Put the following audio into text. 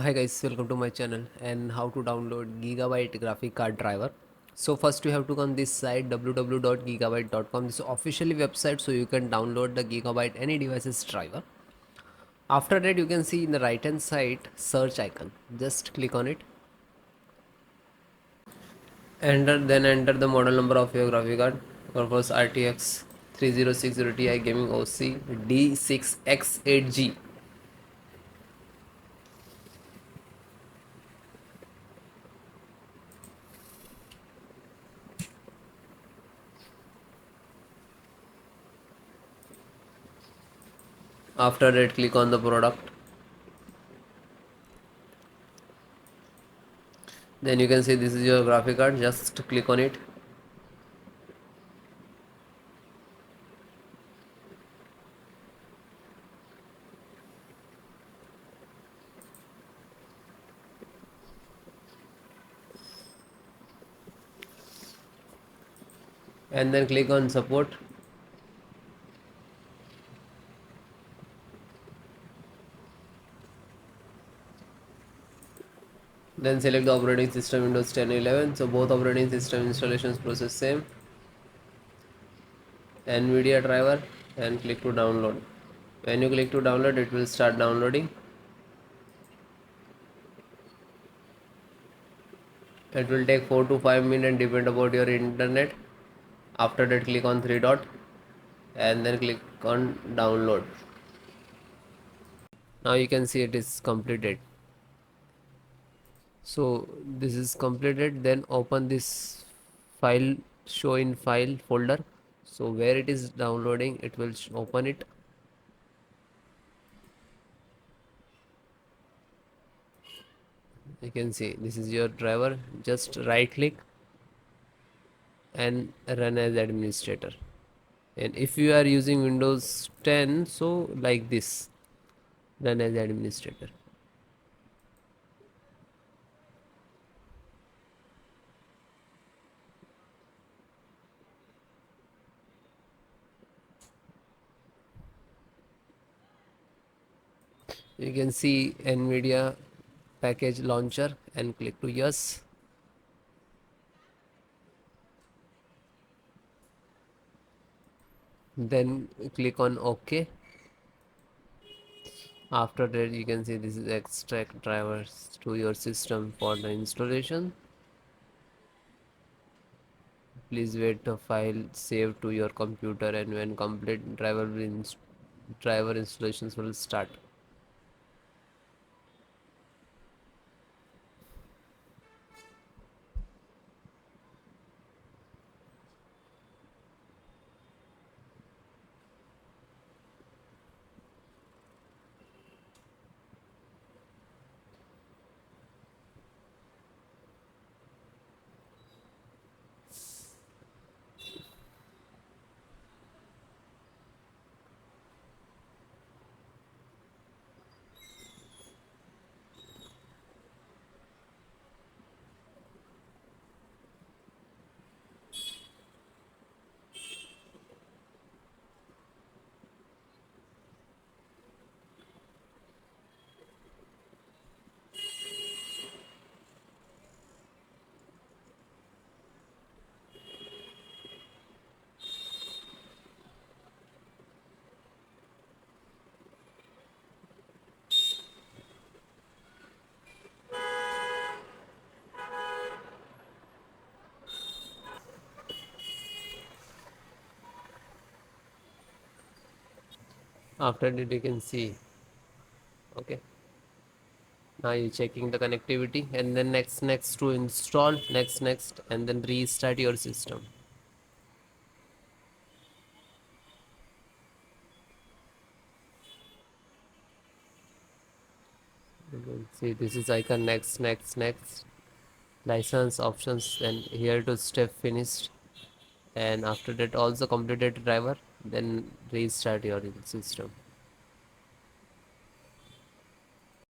Hi guys, welcome to my channel and how to download Gigabyte graphic card driver. So first you have to go on this site www.gigabyte.com. This is officially website, so you can download the Gigabyte any devices driver. After that you can see in the right hand side search icon. Just click on it. Enter the model number of your graphic card. Of course RTX 3060 Ti gaming OC D6X 8G. After that click on the product. Then you can see this is your graphic card. Just click on it. And then click on support. Then select the operating system Windows 10 11. So both operating system installations process same. NVIDIA driver and click to download. When you click to download, it will start downloading. It will take 4 to 5 minutes and depend about your internet. After that click on three dot and then click on download. Now you can see it is completed. So this is completed. Then open this file, show in file folder. So where it is downloading, it will open it. You can see this is your driver. Just right click and run as administrator. And if you are using Windows 10, so like this, run as administrator. You can see NVIDIA package launcher and click to yes. Then click on OK. After that you can see this is extract drivers to your system for the installation. Please wait the file save to your computer, and when complete driver installations will start. After that you can see, okay, now you're checking the connectivity, and then next to install, next and then restart your system. You can see this is icon next license options, and here to step finished. And after that also completed driver, then restart your system.